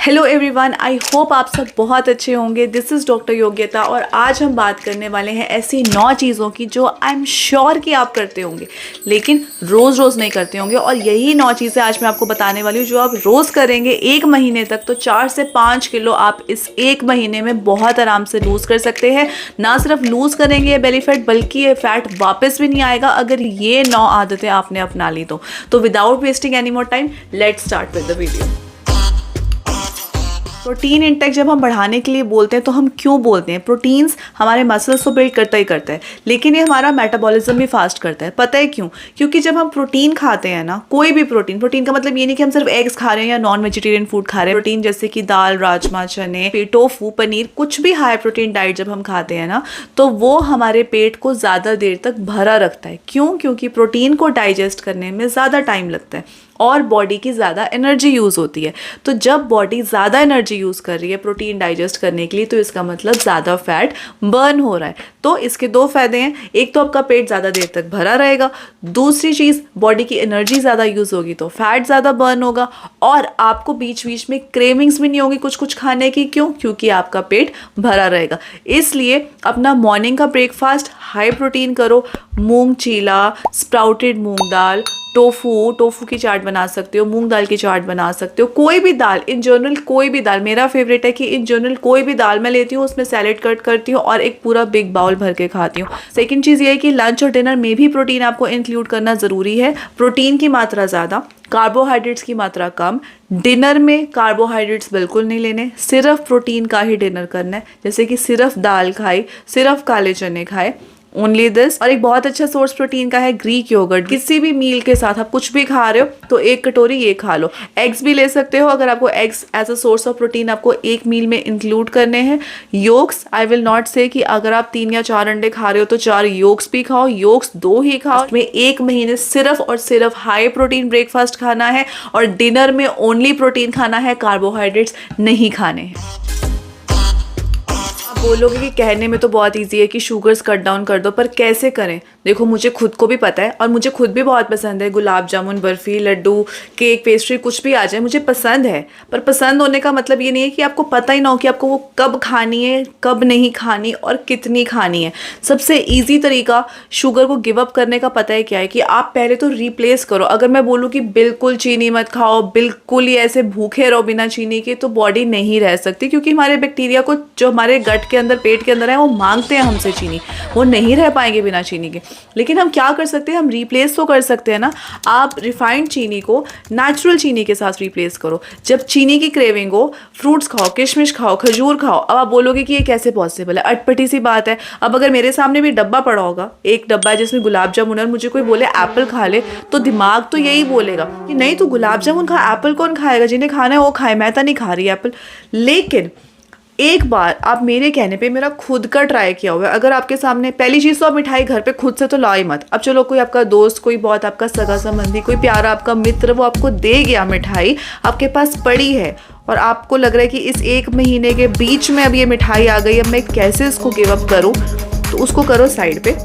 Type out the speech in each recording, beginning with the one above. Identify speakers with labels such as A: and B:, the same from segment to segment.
A: Hello everyone, I hope आप सब बहुत अच्छे होंगे। दिस इज़ डॉक्टर योग्यता और आज हम बात करने वाले हैं ऐसी 9 चीज़ों की जो आई एम श्योर कि आप करते होंगे लेकिन रोज़ रोज़ नहीं करते होंगे। और यही 9 चीज़ें आज मैं आपको बताने वाली हूँ जो आप रोज़ करेंगे 1 महीने तक तो 4 से 5 किलो आप इस 1 महीने में बहुत आराम से लूज़ कर सकते हैं। ना सिर्फ लूज़ करेंगे ये बेली फैट, बल्कि ये फैट वापस भी नहीं आएगा अगर ये 9 आदतें आपने अपना ली तो without wasting any more time let's start with the video. Protein intake जब हम बढ़ाने के लिए बोलते हैं तो हम क्यों बोलते हैं? प्रोटीन्स हमारे मसल्स को बिल्ड करता ही करता है, लेकिन ये हमारा मेटाबॉलिज्म भी फास्ट करता है। पता है क्यों? क्योंकि जब हम प्रोटीन खाते हैं ना, कोई भी प्रोटीन का मतलब ये नहीं कि हम सिर्फ एग्स खा रहे हैं या नॉन वेजिटेरियन फूड खा रहे हैं। प्रोटीन जैसे कि दाल, राजमा, चने, टोफू, पनीर, कुछ भी हाई प्रोटीन डाइट जब हम खाते हैं ना तो वो हमारे पेट को ज़्यादा देर तक भरा रखता है। क्यों? क्योंकि प्रोटीन को डाइजेस्ट करने में ज़्यादा टाइम लगता है और बॉडी की ज़्यादा एनर्जी यूज़ होती है। तो जब बॉडी ज़्यादा एनर्जी यूज़ कर रही है प्रोटीन डाइजेस्ट करने के लिए तो इसका मतलब ज़्यादा फैट बर्न हो रहा है। तो इसके 2 फायदे हैं, एक तो आपका पेट ज़्यादा देर तक भरा रहेगा, दूसरी चीज़ बॉडी की एनर्जी ज़्यादा यूज़ होगी तो फैट ज़्यादा बर्न होगा और आपको बीच बीच में क्रेविंग्स भी नहीं होगी कुछ खाने की। क्यों? क्योंकि आपका पेट भरा रहेगा। इसलिए अपना मॉर्निंग का ब्रेकफास्ट हाई प्रोटीन करो। मूंग चीला, स्प्राउटेड मूंग दाल, टोफू की चाट बना सकते हो, मूंग दाल की चाट बना सकते हो, कोई भी दाल, इन जनरल कोई भी दाल। मेरा फेवरेट है कि इन जनरल कोई भी दाल मैं लेती हूँ, उसमें सैलेड कट करती हूँ और एक पूरा बिग बाउल भर के खाती हूँ। सेकंड चीज़ ये है कि लंच और डिनर में भी प्रोटीन आपको इंक्लूड करना ज़रूरी है। प्रोटीन की मात्रा ज़्यादा, कार्बोहाइड्रेट्स की मात्रा कम। डिनर में कार्बोहाइड्रेट्स बिल्कुल नहीं लेने, सिर्फ प्रोटीन का ही डिनर करना है। जैसे कि सिर्फ दाल खाई, सिर्फ काले चने खाए, ओनली दिस। और एक बहुत अच्छा सोर्स प्रोटीन का है ग्रीक योगर्ट। किसी भी मील के साथ आप कुछ भी खा रहे हो तो 1 कटोरी ये खा लो। एग्स भी ले सकते हो अगर आपको eggs as a source of protein आपको एक मील में इंक्लूड करने हैं। योग्स, आई विल नॉट से कि अगर आप 3 या 4 अंडे खा रहे हो तो 4 योग्स भी खाओ, योग्स 2 ही खाओ। में 1 महीने सिर्फ और सिर्फ हाई प्रोटीन ब्रेकफास्ट खाना है और डिनर में ओनली प्रोटीन खाना है, कार्बोहाइड्रेट्स नहीं खाने हैं। बोलोगे कि कहने में तो बहुत इजी है कि शुगर्स कट डाउन कर दो, पर कैसे करें? देखो, मुझे खुद को भी पता है और मुझे खुद भी बहुत पसंद है गुलाब जामुन, बर्फ़ी, लड्डू, केक, पेस्ट्री, कुछ भी आ जाए मुझे पसंद है। पर पसंद होने का मतलब ये नहीं है कि आपको पता ही ना हो कि आपको वो कब खानी है, कब नहीं खानी और कितनी खानी है। सबसे ईजी तरीका शुगर को गिव अप करने का पता है क्या है? कि आप पहले तो रिप्लेस करो। अगर मैं बोलूँ कि बिल्कुल चीनी मत खाओ, बिल्कुल ही ऐसे भूखे रहो बिना चीनी के, तो बॉडी नहीं रह सकती, क्योंकि हमारे बैक्टीरिया को जो हमारे गट के अंदर, पेट के अंदर है, वो मांगते हैं हमसे चीनी, वो नहीं रह पाएंगे बिना चीनी के। लेकिन हम क्या कर सकते हैं? हम रिप्लेस तो कर सकते हैं ना। आप रिफाइंड चीनी को नेचुरल चीनी के साथ रिप्लेस करो। जब चीनी की क्रेविंग हो, फ्रूट्स खाओ, किशमिश खाओ, खजूर खाओ। अब आप बोलोगे कि ये कैसे पॉसिबल है? अटपटी सी बात है। अब अगर मेरे सामने भी डब्बा पड़ा होगा, एक डब्बा है जिसमें गुलाब जामुन है, और मुझे कोई बोले एप्पल खा ले, तो दिमाग तो यही बोलेगा कि नहीं, तू गुलाब जामुन खा, एप्पल कौन खाएगा? जिन्हें खाना है वो खाए, मैं तो नहीं खा रही एप्पल। लेकिन एक बार आप मेरे कहने पे मेरा खुद का ट्राई किया हुआ है। अगर आपके सामने, पहली चीज़ तो आप मिठाई घर पे खुद से तो लाओ ही मत। अब चलो कोई आपका दोस्त, कोई बहुत आपका सगा संबंधी, कोई प्यारा आपका मित्र, वो आपको दे गया मिठाई, आपके पास पड़ी है और आपको लग रहा है कि इस 1 महीने के बीच में अब ये मिठाई आ गई, अब मैं कैसे इसको गिव अप करूँ? तो उसको करो साइड पे,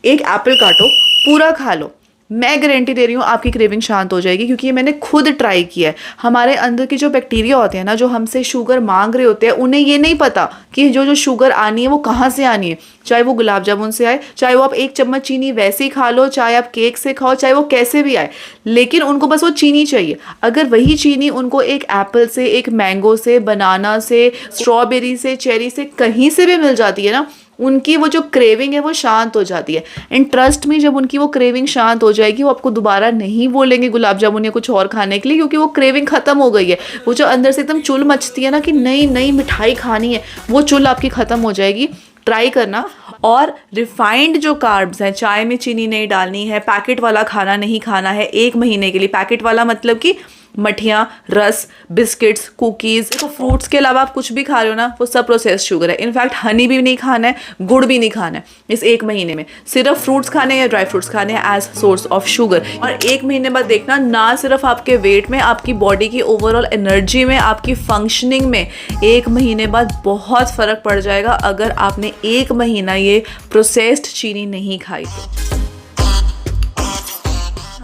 A: एक एप्पल काटो, पूरा खा लो। मैं गारंटी दे रही हूँ आपकी क्रेविंग शांत हो जाएगी, क्योंकि ये मैंने खुद ट्राई किया है। हमारे अंदर के जो बैक्टीरिया होते हैं ना, जो हमसे शुगर मांग रहे होते हैं, उन्हें ये नहीं पता कि जो शुगर आनी है वो कहाँ से आनी है। चाहे वो गुलाब जामुन से आए, चाहे वो आप 1 चम्मच चीनी वैसे ही खा लो, चाहे आप केक से खाओ, चाहे वो कैसे भी आए, लेकिन उनको बस वो चीनी चाहिए। अगर वही चीनी उनको एक एप्पल से, एक मैंगो से, बनाना से, स्ट्रॉबेरी से, चेरी से, कहीं से भी मिल जाती है ना, उनकी वो जो क्रेविंग है वो शांत हो जाती है। एंड ट्रस्ट में, जब उनकी वो क्रेविंग शांत हो जाएगी, वो आपको दोबारा नहीं बोलेंगे गुलाब जामुन या कुछ और खाने के लिए, क्योंकि वो क्रेविंग खत्म हो गई है। वो जो अंदर से एकदम चुल मचती है ना कि नहीं नहीं मिठाई खानी है, वो चुल आपकी खत्म हो जाएगी। ट्राई करना। और रिफाइंड जो कार्ब्स हैं, चाय में चीनी नहीं डालनी है, पैकेट वाला खाना नहीं खाना है 1 महीने के लिए। पैकेट वाला मतलब कि मठियाँ, रस, बिस्किट्स, कुकीज़। तो फ्रूट्स के अलावा आप कुछ भी खा रहे हो ना, वो सब प्रोसेस्ड शुगर है। इनफैक्ट हनी भी नहीं खाना है, गुड़ भी नहीं खाना है इस 1 महीने में। सिर्फ फ्रूट्स खाने हैं या ड्राई फ्रूट्स खाने हैं एज सोर्स ऑफ शुगर। और 1 महीने बाद देखना, ना सिर्फ आपके वेट में, आपकी बॉडी की ओवरऑल एनर्जी में, आपकी फंक्शनिंग में 1 महीने बाद बहुत फ़र्क पड़ जाएगा, अगर आपने 1 महीना ये प्रोसेस्ड चीनी नहीं खाई तो।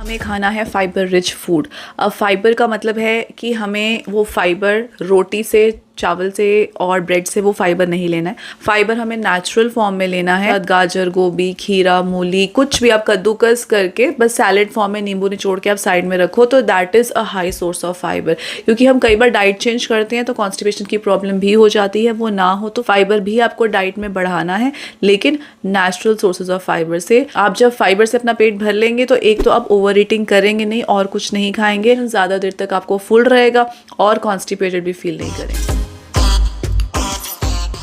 A: हमें खाना है फाइबर रिच फूड। अब फाइबर का मतलब है कि हमें वो फाइबर रोटी से, चावल से और ब्रेड से वो फाइबर नहीं लेना है। फाइबर हमें नेचुरल फॉर्म में लेना है। गाजर, गोभी, खीरा, मूली, कुछ भी आप कद्दूकस करके बस सैलेड फॉर्म में नींबू निचोड़ के आप साइड में रखो, तो that is a high source of fibre. क्योंकि हम कई बार डाइट चेंज करते हैं तो कॉन्स्टिपेशन की प्रॉब्लम भी हो जाती है, वो ना हो तो फाइबर भी आपको डाइट में बढ़ाना है, लेकिन नेचुरल सोर्सेज ऑफ फाइबर से। आप जब फाइबर से अपना पेट भर लेंगे तो एक तो आप ओवर ईटिंग करेंगे नहीं और कुछ नहीं खाएंगे, ज़्यादा देर तक आपको फुल रहेगा और कॉन्स्टिपेटेड भी फील नहीं करेंगे।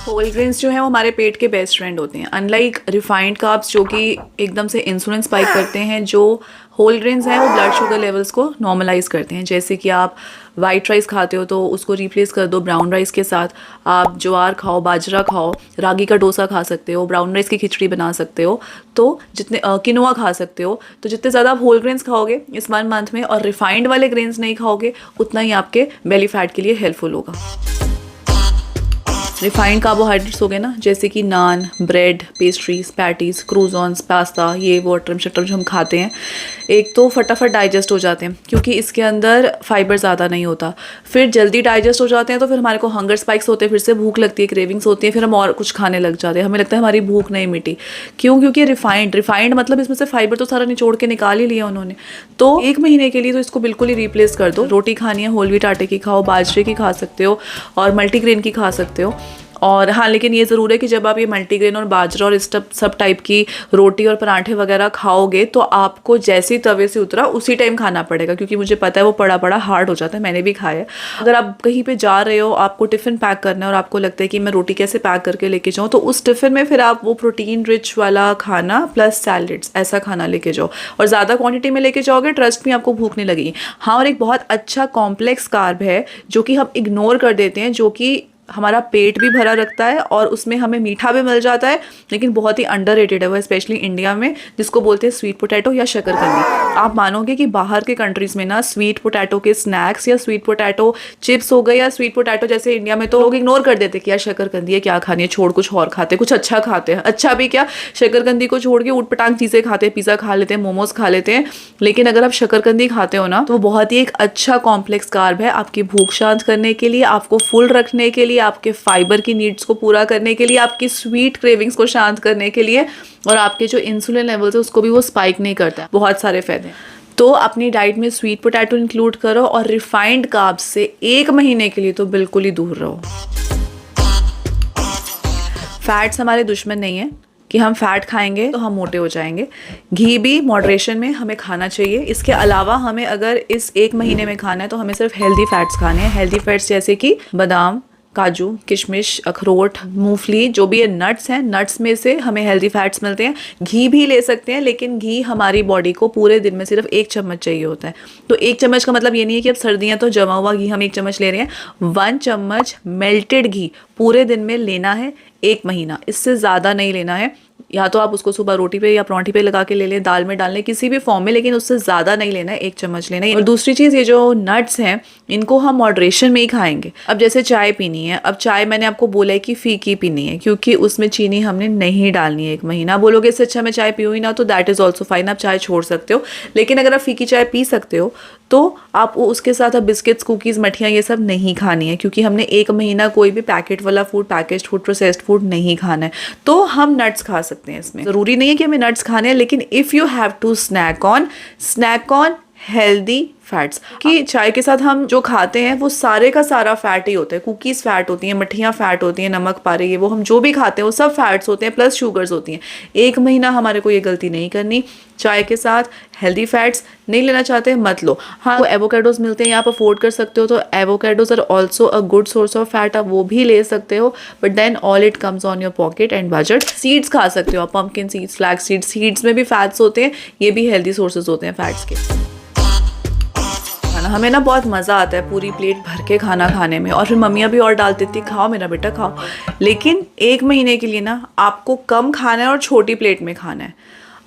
A: होल ग्रेन्स जो है वो हमारे पेट के बेस्ट फ्रेंड होते हैं, अनलाइक रिफाइंड कार्ब्स जो कि एकदम से इंसुलिन स्पाइक करते हैं। जो होल ग्रेन्स हैं वो ब्लड शुगर लेवल्स को नॉर्मलाइज करते हैं। जैसे कि आप वाइट राइस खाते हो तो उसको रिप्लेस कर दो ब्राउन राइस के साथ। आप ज्वार खाओ, बाजरा खाओ, रागी का डोसा खा सकते हो, ब्राउन राइस की खिचड़ी बना सकते हो, तो जितने किनोआ खा सकते हो। तो जितने ज़्यादा आप होल ग्रेन्स खाओगे इस 1 मंथ में और रिफाइंड वाले ग्रेन्स नहीं खाओगे, उतना ही आपके बेली फैट के लिए हेल्पफुल होगा। रिफाइंड कार्बोहाइड्रेट्स हो गए ना, जैसे कि नान, ब्रेड, पेस्ट्रीज, पैटीज, क्रूजॉन्स, पास्ता, ये वो अटरम शटरम जो हम खाते हैं, एक तो फटाफट डाइजेस्ट हो जाते हैं क्योंकि इसके अंदर फाइबर ज़्यादा नहीं होता। फिर जल्दी डाइजेस्ट हो जाते हैं तो फिर हमारे को हंगर स्पाइक्स होते हैं, फिर से भूख लगती है, क्रेविंग्स होती है, फिर हम और कुछ खाने लग जाते हैं, हमें लगता है हमारी भूख नहीं मिटी। क्यों? क्योंकि रिफाइंड मतलब इसमें से फाइबर तो सारा निचोड़ के निकाल ही लिया उन्होंने। तो 1 महीने के लिए तो इसको बिल्कुल ही रिप्लेस कर दो। रोटी खानी है होल व्हीट आटे की खाओ, बाजरे की खा सकते हो और मल्टीग्रेन की खा सकते हो। और हाँ, लेकिन ये ज़रूर है कि जब आप ये मल्टीग्रेन और बाजरा और इस सब टाइप की रोटी और पराठे वगैरह खाओगे तो आपको जैसे ही तवे से उतरा उसी टाइम खाना पड़ेगा, क्योंकि मुझे पता है वो बड़ा हार्ड हो जाता है, मैंने भी खाया है। अगर आप कहीं पे जा रहे हो, आपको टिफ़िन पैक करना है और आपको लगता है कि मैं रोटी कैसे पैक करके लेके जाऊँ, तो उस टिफ़िन में फिर आप वो प्रोटीन रिच वाला खाना प्लस सैलड्स ऐसा खाना लेके जाओ और ज़्यादा क्वान्टिटी में लेके जाओगे, ट्रस्ट में आपको भूख नहीं लगेगी। हाँ, और एक बहुत अच्छा कॉम्प्लेक्स कार्ब है जो कि हम इग्नोर कर देते हैं, जो कि हमारा पेट भी भरा रखता है और उसमें हमें मीठा भी मिल जाता है, लेकिन बहुत ही अंडररेटेड है वो, स्पेशली इंडिया में, जिसको बोलते हैं स्वीट पोटैटो या शकरकंदी। आप मानोगे कि बाहर के कंट्रीज़ में ना स्वीट पोटैटो के स्नैक्स या स्वीट पोटैटो चिप्स हो गए या स्वीट पोटैटो जैसे इंडिया में तो लोग इग्नोर कर देते कि यार शकरकंदी है, क्या खानी है, छोड़ कुछ और खाते, कुछ अच्छा खाते हैं। अच्छा भी क्या, शकरकंदी को छोड़ के ऊटपटांग चीज़ें खाते हैं, पिज़्ज़ा खा लेते हैं, मोमोज खा लेते हैं। लेकिन अगर आप शकरकंदी खाते हो ना तो वो बहुत ही एक अच्छा कॉम्प्लेक्स कार्ब है आपकी भूख शांत करने के लिए, आपको फुल रखने के लिए, आपके फाइबर की नीड्स को पूरा करने के लिए, आपकी स्वीट क्रेविंग्स को शांत करने के लिए, और आपके जो इंसुलिन लेवल्स है उसको भी वो स्पाइक नहीं करता है। बहुत सारे फायदे हैं। तो अपनी डाइट में स्वीट पोटैटो इंक्लूड करो और रिफाइंड कार्ब्स से 1 महीने के लिए तो बिल्कुल ही दूर रहो। फैट्स हमारे दुश्मन नहीं है कि हम फैट खाएंगे तो हम मोटे हो जाएंगे। घी भी मॉडरेशन में हमें खाना चाहिए। इसके अलावा हमें अगर इस 1 महीने में खाना है तो हमें सिर्फ हेल्दी फैट्स खाने हैं। हेल्दी फैट्स जैसे कि बादाम, काजू, किशमिश, अखरोट, मूंगफली, जो भी ये नट्स हैं, नट्स में से हमें हेल्दी फैट्स मिलते हैं। घी भी ले सकते हैं, लेकिन घी हमारी बॉडी को पूरे दिन में सिर्फ 1 चम्मच चाहिए होता है। तो 1 चम्मच का मतलब ये नहीं है कि अब सर्दियाँ तो जमा हुआ घी हम 1 चम्मच ले रहे हैं। 1 चम्मच मेल्टेड घी पूरे दिन में लेना है 1 महीना, इससे ज़्यादा नहीं लेना है। या तो आप उसको सुबह रोटी पे या पराठे पे लगा के ले लें, दाल में डालने, किसी भी फॉर्म में, लेकिन उससे ज़्यादा नहीं लेना है, 1 चम्मच लेना है। और दूसरी चीज़, ये जो नट्स हैं इनको हम मॉडरेशन में ही खाएंगे। अब जैसे चाय पीनी है, अब चाय मैंने आपको बोला है कि फीकी पीनी है क्योंकि उसमें चीनी हमने नहीं डालनी है 1 महीना। बोलोगे इससे अच्छा मैं चाय पीऊँ ही ना, तो दैट इज़ ऑल्सो फाइन, आप चाय छोड़ सकते हो। लेकिन अगर आप फीकी चाय पी सकते हो तो आप उसके साथ आप बिस्किट्स, कुकीज़, मठियाँ ये सब नहीं खानी है, क्योंकि हमने 1 महीना कोई भी पैकेट वाला food, packaged food, processed food नहीं खाना है। तो हम नट्स खा सकते हैं। इसमें ज़रूरी नहीं है कि हमें नट्स खाने हैं, लेकिन if you have to snack on healthy fats. कि चाय के साथ हम जो खाते हैं वो सारे का सारा फैट ही होता है। कुकीज़ फैट होती हैं, मठियाँ फैट होती हैं, नमक, पारे, ये वो हम जो भी खाते हैं वो सब फैट्स होते हैं, प्लस शुगर्स होती हैं। 1 महीना हमारे को ये गलती नहीं करनी। चाय के साथ हेल्दी फैट्स नहीं लेना चाहते मत लो। हाँ, वो एवोकाडोज मिलते हैं, आप अफोर्ड कर सकते हो, तो avocados are also a good source of fat, आप वो भी ले सकते हो। But then all it comes on your pocket and budget. Seeds खा सकते हो आप, pumpkin seeds, flax seeds, seeds में भी फैट्स होते हैं, ये भी हेल्दी सोर्सेज होते हैं फैट्स के। हमें ना बहुत मज़ा आता है पूरी प्लेट भर के खाना खाने में, और फिर मम्मियाँ भी और डाल देती, खाओ मेरा बेटा खाओ। लेकिन 1 महीने के लिए ना आपको कम खाना है और छोटी प्लेट में खाना है।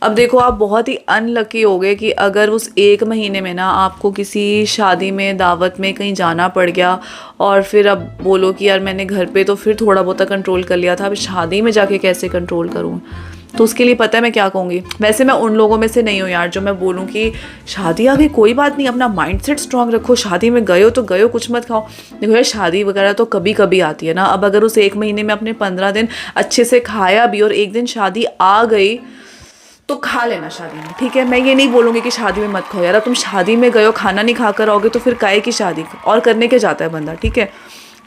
A: अब देखो, आप बहुत ही अनलकी हो गए कि अगर उस 1 महीने में ना आपको किसी शादी में, दावत में कहीं जाना पड़ गया और फिर अब बोलो कि यार मैंने घर पे तो फिर थोड़ा बहुत कंट्रोल कर लिया था, अब शादी में जाके कैसे कंट्रोल करूँ। तो उसके लिए पता है मैं क्या कहूँगी। वैसे मैं उन लोगों में से नहीं हूँ यार जो मैं बोलूँ कि शादी आ गई कोई बात नहीं, अपना माइंडसेट स्ट्रांग रखो, शादी में गए हो तो गए हो, कुछ मत खाओ। देखो यार शादी वगैरह तो कभी कभी आती है ना। अब अगर उस एक महीने में अपने 15 दिन अच्छे से खाया भी और एक दिन शादी आ गई तो खा लेना शादी में, ठीक है। मैं ये नहीं बोलूँगी कि शादी में मत खाओ यार। तुम शादी में गए हो खाना नहीं खा कर आओगे तो फिर काहे की शादी, और करने के जाता है बंदा, ठीक है।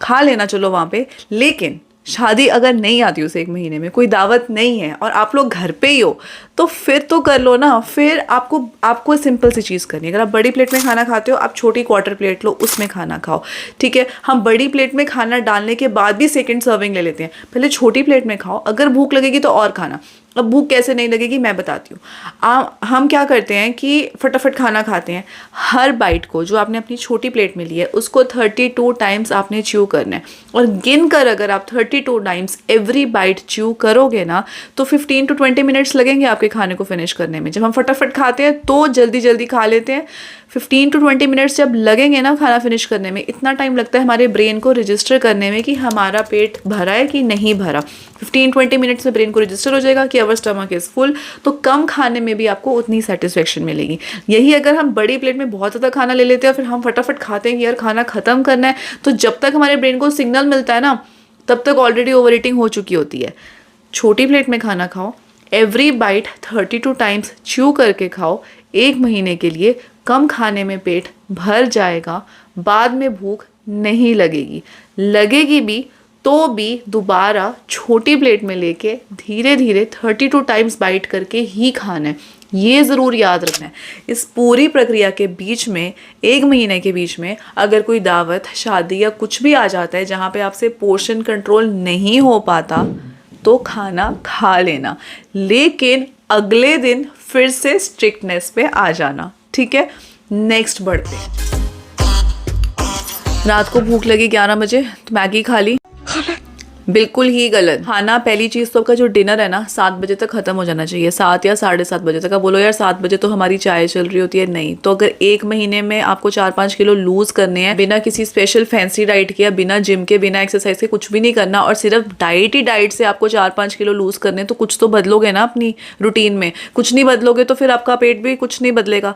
A: खा लेना चलो वहाँ पे, लेकिन शादी अगर नहीं आती उस एक महीने में, कोई दावत नहीं है और आप लोग घर पे ही हो तो फिर तो कर लो ना। फिर आपको सिंपल सी चीज़ करनी है। अगर आप बड़ी प्लेट में खाना खाते हो, आप छोटी क्वार्टर प्लेट लो, उसमें खाना खाओ, ठीक है। हम बड़ी प्लेट में खाना डालने के बाद भी सेकंड सर्विंग ले लेते हैं, पहले छोटी प्लेट में खाओ, अगर भूख लगेगी तो और खाना। अब भूख कैसे नहीं लगेगी मैं बताती हूँ। हम क्या करते हैं कि फटाफट खाना खाते हैं। हर बाइट को जो आपने अपनी छोटी प्लेट में ली है उसको 32 टाइम्स आपने च्यू करना है, और गिन कर अगर आप 32 टाइम्स एवरी बाइट च्यू करोगे ना तो 15 to 20 मिनट्स लगेंगे आपके खाने को फिनिश करने में। जब हम फटाफट खाते हैं तो जल्दी जल्दी खा लेते हैं, 15 to 20 मिनट्स जब लगेंगे ना खाना फिनिश करने में, इतना टाइम लगता है हमारे ब्रेन को रजिस्टर करने में कि हमारा पेट भरा है कि नहीं भरा। 15-20 मिनट्स में ब्रेन को रजिस्टर हो जाएगा कि अवर स्टमक इज फुल, तो कम खाने में भी आपको उतनी सेटिस्फेक्शन मिलेगी। यही अगर हम बड़ी प्लेट में बहुत ज़्यादा खाना ले लेते हैं और फिर हम फटाफट खाते हैं कि यार खाना खत्म करना है, तो जब तक हमारे ब्रेन को सिग्नल मिलता है ना तब तक ऑलरेडी ओवर ईटिंग हो चुकी होती है। छोटी प्लेट में खाना खाओ, एवरी बाइट 32 टाइम्स च्यू करके खाओ, एक महीने के लिए कम खाने में पेट भर जाएगा, बाद में भूख नहीं लगेगी। लगेगी भी तो भी दोबारा छोटी प्लेट में लेके धीरे धीरे 32 टाइम्स बाइट करके ही खाना है। ये ज़रूर याद रखना है। इस पूरी प्रक्रिया के बीच में, एक महीने के बीच में अगर कोई दावत, शादी या कुछ भी आ जाता है जहाँ पे आपसे पोर्शन कंट्रोल नहीं हो पाता तो खाना खा लेना, लेकिन अगले दिन फिर से स्ट्रिक्टनेस पे आ जाना, ठीक है। नेक्स्ट बढ़ते हैं। रात को भूख लगी 11 बजे तो मैगी खा ली, बिल्कुल ही गलत। खाना पहली चीज़ तो आपका जो डिनर है ना 7 बजे तक ख़त्म हो जाना चाहिए, 7 या 7:30 बजे तक। आप बोलो यार 7 बजे तो हमारी चाय चल रही होती है, नहीं। तो अगर एक महीने में आपको 4-5 किलो लूज़ करने हैं बिना किसी स्पेशल फैंसी डाइट के, बिना जिम के, बिना एक्सरसाइज के, कुछ भी नहीं करना, और सिर्फ डाइट से आपको 4-5 किलो लूज़ करने, तो कुछ तो बदलोगे ना अपनी रूटीन में। कुछ नहीं बदलोगे तो फिर आपका पेट भी कुछ नहीं बदलेगा।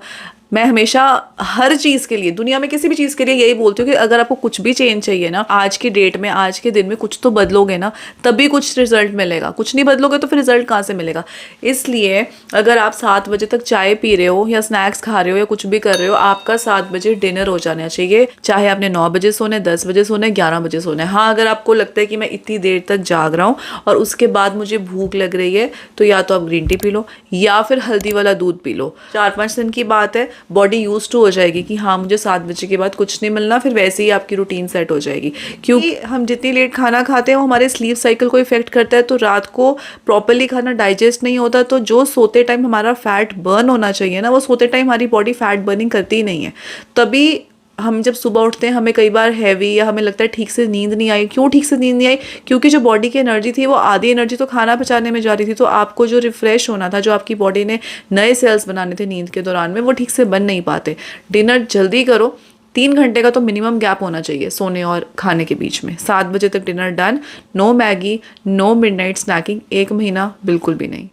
A: मैं हमेशा हर चीज़ के लिए, दुनिया में किसी भी चीज़ के लिए यही बोलती हूँ कि अगर आपको कुछ भी चेंज चाहिए ना आज की डेट में, आज के दिन में, कुछ तो बदलोगे ना तभी कुछ रिजल्ट मिलेगा। कुछ नहीं बदलोगे तो फिर रिजल्ट कहाँ से मिलेगा। इसलिए अगर आप 7 बजे तक चाय पी रहे हो या स्नैक्स खा रहे हो या कुछ भी कर रहे हो, आपका 7 बजे डिनर हो जाना चाहिए। चाहे आपने 9 बजे सोने, 10 बजे सोने, 11 बजे सोने। हाँ, अगर आपको लगता है कि मैं इतनी देर तक जाग रहा हूँ और उसके बाद मुझे भूख लग रही है तो या तो आप ग्रीन टी पी लो या फिर हल्दी वाला दूध पी लो। 4-5 दिन की बात है, बॉडी यूज टू हो जाएगी कि हाँ मुझे 7 बजे के बाद कुछ नहीं मिलना, फिर वैसे ही आपकी रूटीन सेट हो जाएगी। क्योंकि हम जितनी लेट खाना खाते हैं वो हमारे स्लीप साइकिल को इफेक्ट करता है, तो रात को प्रॉपरली खाना डाइजेस्ट नहीं होता, तो जो सोते टाइम हमारा फैट बर्न होना चाहिए ना, वो सोते टाइम हमारी बॉडी फैट बर्निंग करती ही नहीं है। तभी हम जब सुबह उठते हैं हमें कई बार हैवी, या हमें लगता है ठीक से नींद नहीं आई। क्यों ठीक से नींद नहीं आई? क्योंकि जो बॉडी की एनर्जी थी वो आधी एनर्जी तो खाना पचाने में जा रही थी, तो आपको जो रिफ्रेश होना था, जो आपकी बॉडी ने नए सेल्स बनाने थे नींद के दौरान में, वो ठीक से बन नहीं पाते। डिनर जल्दी करो, 3 घंटे का तो मिनिमम गैप होना चाहिए सोने और खाने के बीच में। 7 बजे तक dinner done. No Maggi, no midnight snacking, एक महीना बिल्कुल भी नहीं।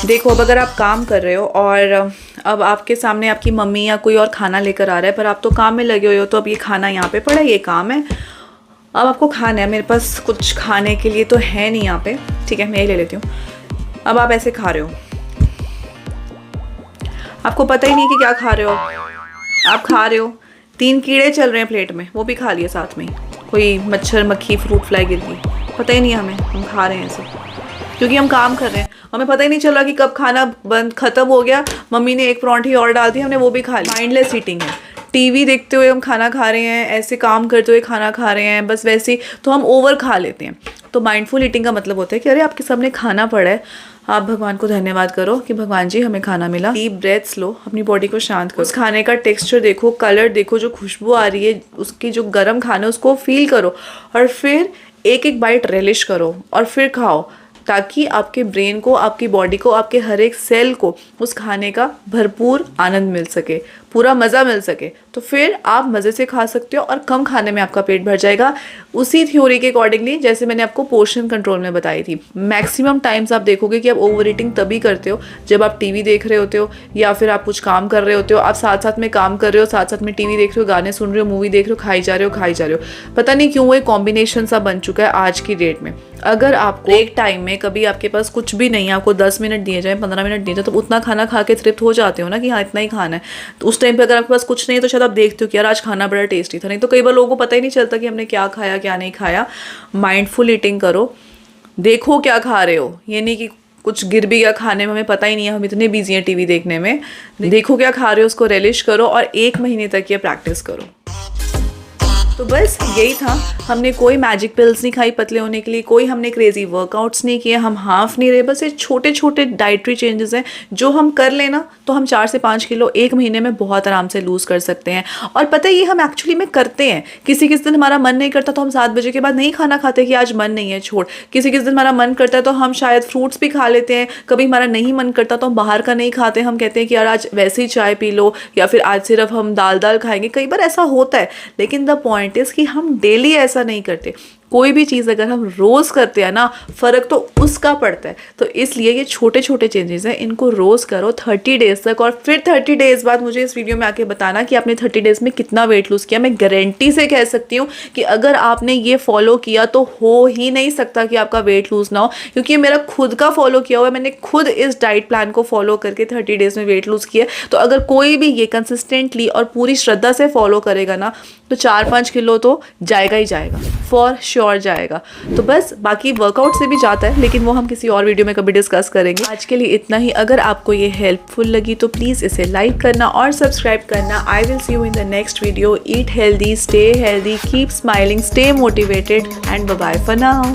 A: देखो अब अगर आप काम कर रहे हो और अब आपके सामने आपकी मम्मी या कोई और खाना लेकर आ रहा है, पर आप तो काम में लगे हुए हो, तो अब ये खाना यहाँ पे पड़ा है, ये काम है, अब आपको खाना है। मेरे पास कुछ खाने के लिए तो है नहीं यहाँ पे, ठीक है, मैं ये ले लेती हूँ। अब आप ऐसे खा रहे हो, आपको पता ही नहीं कि क्या खा रहे हो। आप खा रहे हो, 3 कीड़े चल रहे हैं प्लेट में, वो भी खा लिए साथ में, कोई मच्छर, मक्खी, फ्रूट फ्लाई गिर गई, पता ही नहीं हमें, हम खा रहे हैं ऐसे क्योंकि हम काम कर रहे हैं। हमें पता ही नहीं चला कि कब खाना बंद खत्म हो गया, मम्मी ने एक परांठी और डाल दी, हमने वो भी खा ली। माइंडलेस ईटिंग है। टीवी देखते हुए हम खाना खा रहे हैं, ऐसे काम करते हुए खाना खा रहे हैं, बस वैसे ही तो हम ओवर खा लेते हैं। तो माइंडफुल ईटिंग का मतलब होता है कि अरे आपके सामने खाना पड़ा है, आप भगवान को धन्यवाद करो कि भगवान जी हमें खाना मिला। डीप ब्रेथ्स लो, अपनी बॉडी को शांत करो, उस खाने का टेक्सचर देखो, कलर देखो, जो खुशबू आ रही है उसकी, जो गर्म खाना है उसको फील करो, और फिर एक एक बाइट रिलिश करो और फिर खाओ, ताकि आपके ब्रेन को, आपकी बॉडी को, आपके हर एक सेल को उस खाने का भरपूर आनंद मिल सके। पूरा मज़ा मिल सके, तो फिर आप मज़े से खा सकते हो और कम खाने में आपका पेट भर जाएगा। उसी थ्योरी के अकॉर्डिंगली जैसे मैंने आपको पोर्शन कंट्रोल में बताई थी, मैक्सिमम टाइम्स आप देखोगे कि आप ओवर ईटिंग तभी करते हो जब आप टीवी देख रहे होते हो या फिर आप कुछ काम कर रहे होते हो, आप साथ साथ में काम कर रहे हो, साथ साथ में टीवी देख रहे हो, गाने सुन रहे हो, मूवी देख रहे हो, खाई जा रहे हो। पता नहीं क्यों वो एक कॉम्बिनेशन सा बन चुका है आज की डेट में। अगर आपको एक टाइम में कभी आपके पास कुछ भी नहीं है, आपको 10 मिनट दिए जाए, 15 मिनट दिए जाए, तो उतना खाना खा के तृप्त हो जाते हो ना कि हाँ इतना ही खाना है। तो उस टाइम पे अगर आपके पास कुछ नहीं है तो शायद आप देखते हो कि यार आज खाना बड़ा टेस्टी था, नहीं तो कई बार लोगों को पता ही नहीं चलता कि हमने क्या खाया क्या नहीं खाया। माइंडफुल ईटिंग करो, देखो क्या खा रहे हो, ये नहीं कि कुछ गिर भी गया खाने में हमें पता ही नहीं है, हम इतने बिजी हैं टीवी देखने में। देखो क्या खा रहे हो, उसको रिलिश करो और 1 महीने तक ये प्रैक्टिस करो। तो बस यही था, हमने कोई मैजिक पिल्स नहीं खाई पतले होने के लिए, कोई हमने क्रेजी वर्कआउट्स नहीं किए, हम हाफ नहीं रहे, बस ये छोटे छोटे डाइटरी चेंजेस हैं जो हम कर लेना तो हम 4 से 5 किलो 1 महीने में बहुत आराम से लूज़ कर सकते हैं। और पता है ये हम एक्चुअली में करते हैं। किसी किस दिन हमारा मन नहीं करता तो हम 7 बजे के बाद नहीं खाना खाते कि आज मन नहीं है छोड़। किसी किस दिन हमारा मन करता है तो हम शायद फ्रूट्स भी खा लेते हैं। कभी हमारा नहीं मन करता तो हम बाहर का नहीं खाते, हम कहते हैं कि यार आज वैसे ही चाय पी लो या फिर आज सिर्फ हम दाल खाएंगे। कई बार ऐसा होता है, लेकिन द पॉइंट इज कि हम डेली ऐसा नहीं करते। कोई भी चीज़ अगर हम रोज़ करते हैं ना, फ़र्क तो उसका पड़ता है। तो इसलिए ये छोटे छोटे चेंजेस हैं, इनको रोज़ करो 30 डेज़ तक, और फिर 30 डेज़ बाद मुझे इस वीडियो में आके बताना कि आपने 30 डेज़ में कितना वेट लूज़ किया। मैं गारंटी से कह सकती हूँ कि अगर आपने ये फॉलो किया तो हो ही नहीं सकता कि आपका वेट लूज़ ना हो, क्योंकि ये मेरा खुद का फॉलो किया हुआ है। मैंने खुद इस डाइट प्लान को फॉलो करके 30 डेज़ में वेट लूज़ किया। तो अगर कोई भी ये कंसिस्टेंटली और पूरी श्रद्धा से फॉलो करेगा ना, तो 4-5 किलो तो जाएगा ही जाएगा, फॉर श्योर जाएगा। तो बस बाकी वर्कआउट से भी जाता है, लेकिन वो हम किसी और वीडियो में कभी डिस्कस करेंगे। आज के लिए इतना ही। अगर आपको ये हेल्पफुल लगी तो प्लीज़ इसे लाइक करना और सब्सक्राइब करना। I will see you in the next video. Eat healthy, stay healthy, keep smiling, stay motivated and bye bye for now.